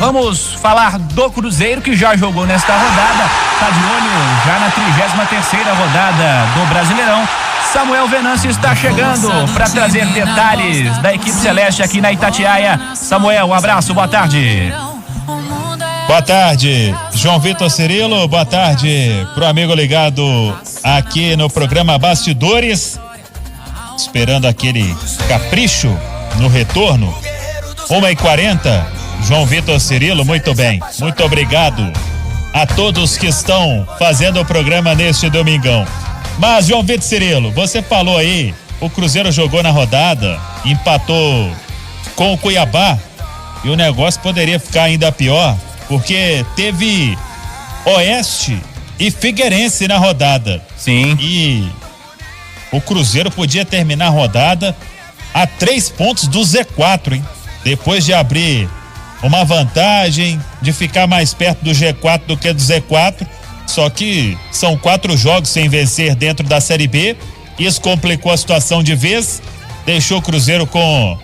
Vamos falar do Cruzeiro, que já jogou nesta rodada, tá de olho já na 33ª rodada do Brasileirão. Samuel Venâncio está chegando para trazer detalhes da equipe celeste aqui na Itatiaia. Samuel, um abraço, boa tarde. Boa tarde, João Vitor Cirilo, boa tarde pro amigo ligado aqui no programa Bastidores, esperando aquele capricho no retorno. 1h40, João Vitor Cirilo, muito bem, muito obrigado a todos que estão fazendo o programa neste domingão. Mas, João Vitor Cirilo, você falou aí, o Cruzeiro jogou na rodada, empatou com o Cuiabá e o negócio poderia ficar ainda pior, porque teve Oeste e Figueirense na rodada. Sim. E o Cruzeiro podia terminar a rodada a 3 pontos do Z4, hein? Depois de abrir uma vantagem, de ficar mais perto do G4 do que do Z4, só que são 4 jogos sem vencer dentro da Série B. Isso complicou a situação de vez, deixou o Cruzeiro com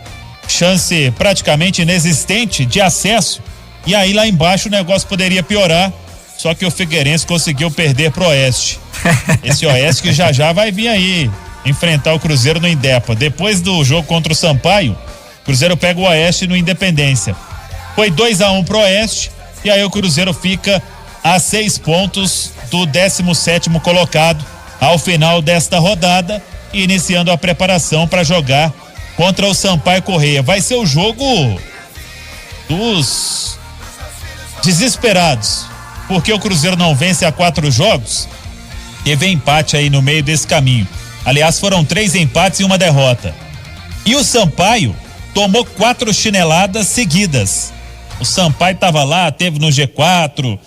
chance praticamente inexistente de acesso. E aí lá embaixo o negócio poderia piorar, só que o Figueirense conseguiu perder pro Oeste. Esse Oeste que já vai vir aí enfrentar o Cruzeiro no Indepa. Depois do jogo contra o Sampaio, o Cruzeiro pega o Oeste no Independência. Foi 2-1 pro Oeste e aí o Cruzeiro fica a 6 pontos do 17º colocado ao final desta rodada e iniciando a preparação para jogar contra o Sampaio Corrêa. Vai ser o jogo dos desesperados, porque o Cruzeiro não vence há 4 jogos, teve empate aí no meio desse caminho. Aliás, foram 3 empates e 1 derrota. E o Sampaio tomou 4 chineladas seguidas. O Sampaio estava lá, teve no G4,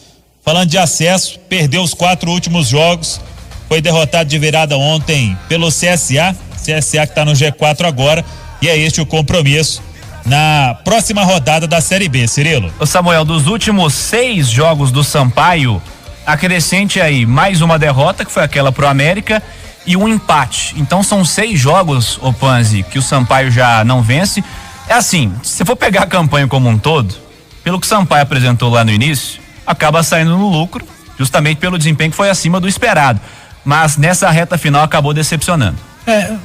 falando de acesso, perdeu os 4 últimos jogos, foi derrotado de virada ontem pelo CSA que está no G4 agora, e é este o compromisso na próxima rodada da Série B, Cirilo. Ô Samuel, dos últimos 6 jogos do Sampaio, acrescente aí mais uma derrota, que foi aquela pro América, e um empate. Então são 6 jogos, ô Panzi, que o Sampaio já não vence. É assim, se for pegar a campanha como um todo, pelo que o Sampaio apresentou lá no início, acaba saindo no lucro, justamente pelo desempenho que foi acima do esperado. Mas nessa reta final acabou decepcionando.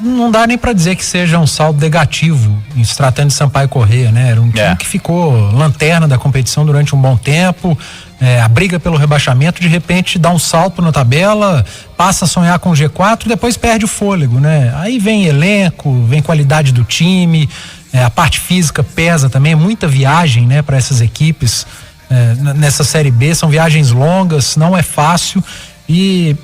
Não dá nem para dizer que seja um saldo negativo em se tratando de Sampaio Corrêa, né? Era um time que ficou lanterna da competição durante um bom tempo, a briga pelo rebaixamento, de repente dá um salto na tabela, passa a sonhar com o G4 e depois perde o fôlego, né? Aí vem elenco, vem qualidade do time, a parte física pesa também, muita viagem, né, para essas equipes nessa Série B, são viagens longas, não é fácil. E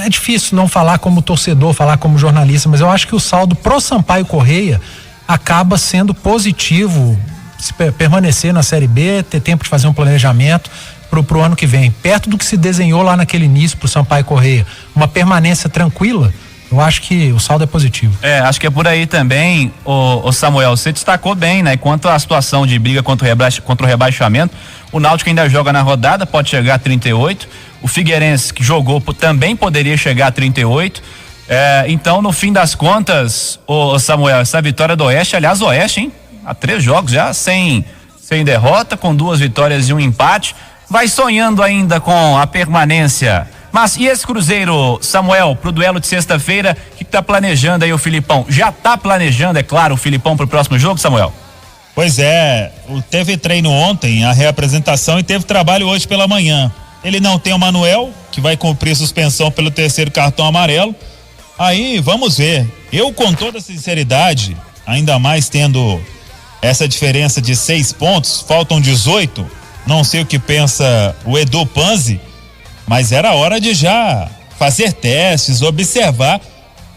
é difícil não falar como torcedor, falar como jornalista, mas eu acho que o saldo pro Sampaio Corrêa acaba sendo positivo, se permanecer na Série B, ter tempo de fazer um planejamento pro ano que vem, perto do que se desenhou lá naquele início pro Sampaio Corrêa, uma permanência tranquila. Eu acho que o saldo é positivo. Acho que é por aí também, o Samuel, você destacou bem, né? Quanto à situação de briga contra o rebaixamento, o Náutico ainda joga na rodada, pode chegar a 38, o Figueirense que jogou também poderia chegar a 38, então no fim das contas, o Samuel, essa vitória do Oeste, aliás, o Oeste, hein? Há 3 jogos já sem derrota, com 2 vitórias e 1 empate, vai sonhando ainda com a permanência. Mas e esse Cruzeiro, Samuel, pro duelo de sexta-feira, o que tá planejando aí o Filipão? Já tá planejando, é claro, o Filipão pro próximo jogo, Samuel? Pois é, teve treino ontem, a reapresentação, e teve trabalho hoje pela manhã. Ele não tem o Manuel, que vai cumprir suspensão pelo 3º cartão amarelo. Aí, vamos ver. Eu, com toda sinceridade, ainda mais tendo essa diferença de 6 pontos, faltam 18, não sei o que pensa o Edu Panzi, mas era hora de já fazer testes, observar,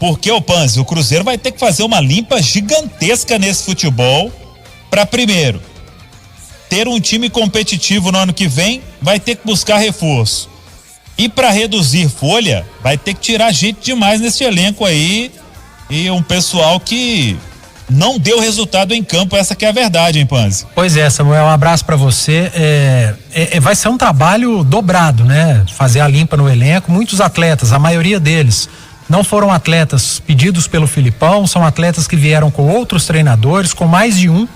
porque o Panzi, o Cruzeiro vai ter que fazer uma limpa gigantesca nesse futebol para, primeiro, ter um time competitivo no ano que vem, vai ter que buscar reforço. E para reduzir folha, vai ter que tirar gente demais nesse elenco aí, e um pessoal que não deu resultado em campo, essa que é a verdade, hein, Panzi? Pois é, Samuel, um abraço pra você. Vai ser um trabalho dobrado, né? Fazer a limpa no elenco. Muitos atletas, a maioria deles, não foram atletas pedidos pelo Filipão, são atletas que vieram com outros treinadores, com mais de um,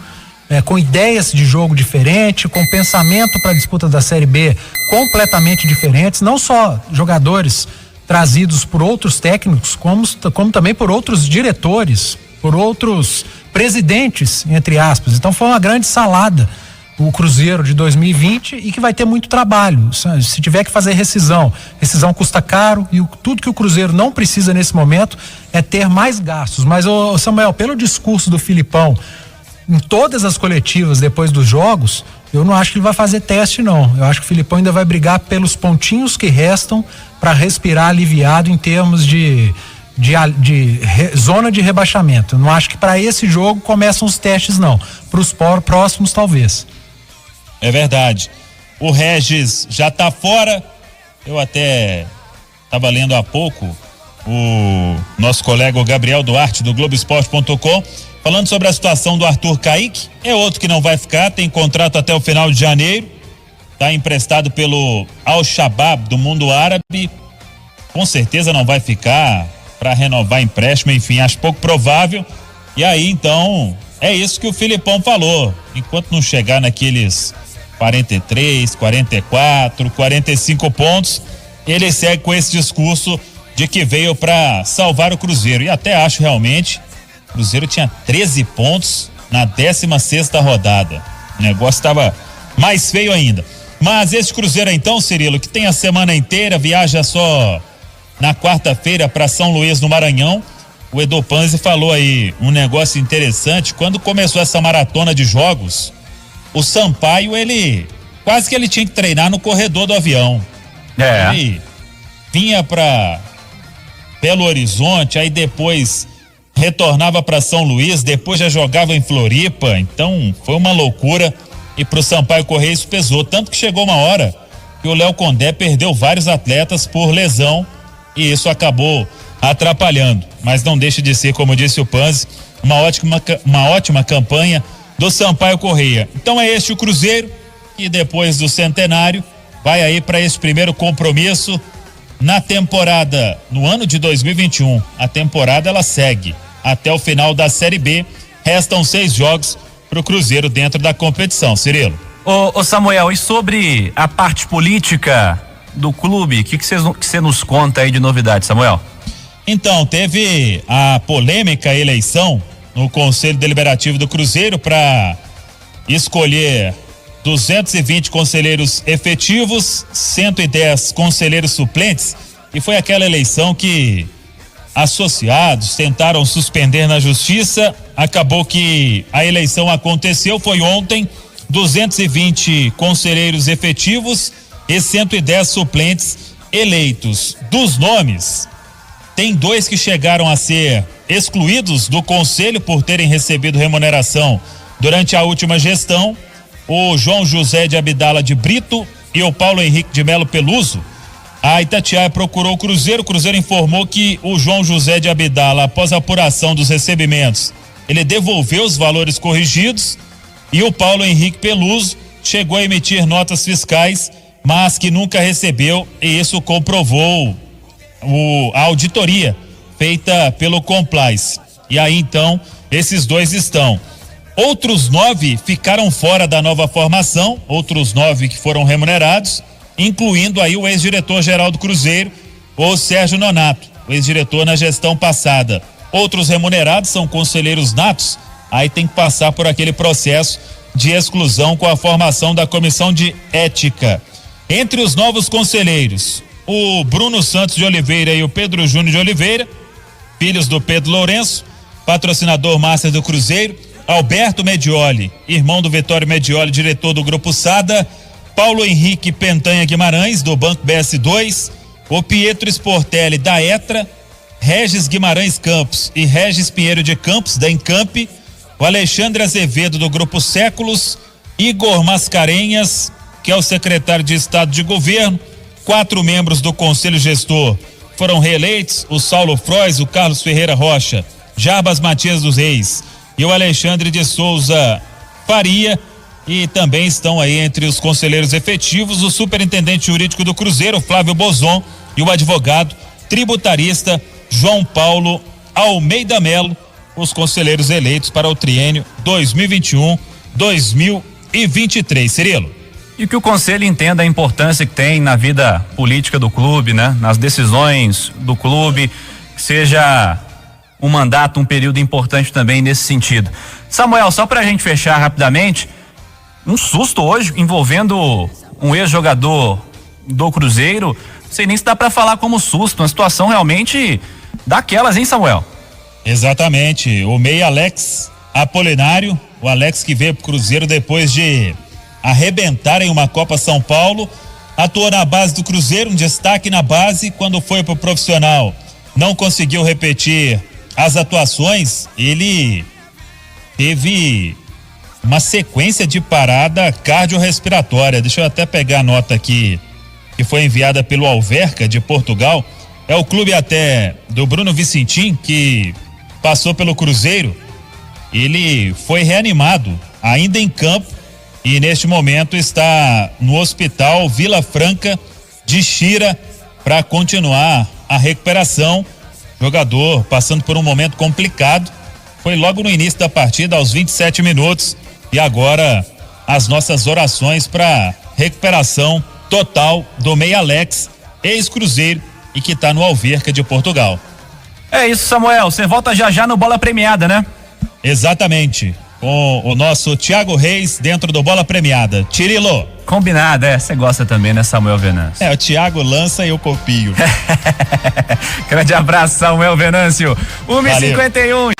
com ideias de jogo diferente, com pensamento para a disputa da Série B completamente diferentes, não só jogadores trazidos por outros técnicos, como também por outros diretores, por outros presidentes, entre aspas. Então foi uma grande salada o Cruzeiro de 2020 e que vai ter muito trabalho. Se tiver que fazer rescisão custa caro e tudo que o Cruzeiro não precisa nesse momento é ter mais gastos. Mas, Samuel, pelo discurso do Filipão em todas as coletivas depois dos jogos, eu não acho que ele vai fazer teste, não. Eu acho que o Filipão ainda vai brigar pelos pontinhos que restam para respirar aliviado em termos de zona de rebaixamento. Eu não acho que para esse jogo começam os testes, não. Para os próximos, talvez. É verdade. O Regis já tá fora. Eu até estava lendo há pouco o nosso colega Gabriel Duarte do Globoesporte.com falando sobre a situação do Arthur Kaique. É outro que não vai ficar, tem contrato até o final de janeiro, tá emprestado pelo Al-Shabaab do mundo árabe, com certeza não vai ficar para renovar empréstimo, enfim, acho pouco provável. E aí então é isso que o Filipão falou, enquanto não chegar naqueles 43, 44, 45 pontos, ele segue com esse discurso de que veio para salvar o Cruzeiro. E até acho realmente, o Cruzeiro tinha 13 pontos na 16ª rodada. O negócio estava mais feio ainda. Mas esse Cruzeiro então, Cirilo, que tem a semana inteira, viaja só na quarta-feira para São Luís no Maranhão. O Edu Panzi falou aí um negócio interessante. Quando começou essa maratona de jogos, o Sampaio, quase que ele tinha que treinar no corredor do avião. Ele vinha para Belo Horizonte, aí depois retornava para São Luís, depois já jogava em Floripa. Então foi uma loucura, e pro Sampaio Corrêa isso pesou, tanto que chegou uma hora que o Léo Condé perdeu vários atletas por lesão e isso acabou atrapalhando, mas não deixa de ser, como disse o Panzi, uma ótima campanha do Sampaio Corrêa. Então é este o Cruzeiro, e depois do centenário vai aí para esse primeiro compromisso na temporada, no ano de 2021. A temporada ela segue até o final da Série B. Restam 6 jogos pro Cruzeiro dentro da competição. Cirilo. Ô Samuel, e sobre a parte política do clube, o que você nos conta aí de novidade, Samuel? Então, teve a polêmica eleição no Conselho Deliberativo do Cruzeiro para escolher 220 conselheiros efetivos, 110 conselheiros suplentes, e foi aquela eleição que associados tentaram suspender na justiça. Acabou que a eleição aconteceu, foi ontem, 220 conselheiros efetivos e 110 suplentes eleitos. Dos nomes, tem 2 que chegaram a ser excluídos do conselho por terem recebido remuneração durante a última gestão: o João José de Abdala de Brito e o Paulo Henrique de Melo Peluso. A Itatiaia procurou o Cruzeiro informou que o João José de Abdala, após a apuração dos recebimentos, ele devolveu os valores corrigidos, e o Paulo Henrique Peluso chegou a emitir notas fiscais, mas que nunca recebeu, e isso comprovou a auditoria feita pelo Complice. E aí então esses 2 estão. Outros 9 ficaram fora da nova formação, outros 9 que foram remunerados, incluindo aí o ex-diretor-geral do Cruzeiro, o Sérgio Nonato, o ex-diretor na gestão passada. Outros remunerados são conselheiros natos, aí tem que passar por aquele processo de exclusão com a formação da comissão de ética. Entre os novos conselheiros, o Bruno Santos de Oliveira e o Pedro Júnior de Oliveira, filhos do Pedro Lourenço, patrocinador master do Cruzeiro. Alberto Medioli, irmão do Vitório Medioli, diretor do Grupo Sada. Paulo Henrique Pentanha Guimarães, do Banco BS2, o Pietro Sportelli, da ETRA, Regis Guimarães Campos e Regis Pinheiro de Campos, da Encamp, o Alexandre Azevedo, do Grupo Séculos, Igor Mascarenhas, que é o secretário de Estado de Governo. 4 membros do Conselho Gestor foram reeleitos: o Saulo Frois, o Carlos Ferreira Rocha, Jarbas Matias dos Reis e o Alexandre de Souza Faria. E também estão aí entre os conselheiros efetivos o superintendente jurídico do Cruzeiro, Flávio Bozon, e o advogado tributarista João Paulo Almeida Melo, os conselheiros eleitos para o triênio 2023, Cirilo. E que o conselho entenda a importância que tem na vida política do clube, né? Nas decisões do clube, que seja um mandato, um período importante também nesse sentido. Samuel, só pra gente fechar rapidamente, um susto hoje envolvendo um ex-jogador do Cruzeiro, não sei nem se dá pra falar como susto, uma situação realmente daquelas, hein, Samuel? Exatamente, o meia Alex Apolinário, o Alex que veio pro Cruzeiro depois de arrebentar em uma Copa São Paulo, atuou na base do Cruzeiro, um destaque na base, quando foi pro profissional não conseguiu repetir as atuações, ele teve uma sequência de parada cardiorrespiratória. Deixa eu até pegar a nota aqui que foi enviada pelo Alverca de Portugal. É o clube até do Bruno Vicentim, que passou pelo Cruzeiro. Ele foi reanimado ainda em campo e neste momento está no Hospital Vila Franca de Xira para continuar a recuperação. Jogador passando por um momento complicado, foi logo no início da partida, aos 27 minutos, e agora as nossas orações para recuperação total do meia Alex, ex-Cruzeiro e que está no Alverca de Portugal. É isso, Samuel, você volta já no Bola Premiada, né? Exatamente, com o nosso Thiago Reis dentro do Bola Premiada. Tirilo. Combinado, você gosta também, né, Samuel Venâncio? O Thiago lança e eu copio. Grande abraço, Samuel Venâncio. 1h51.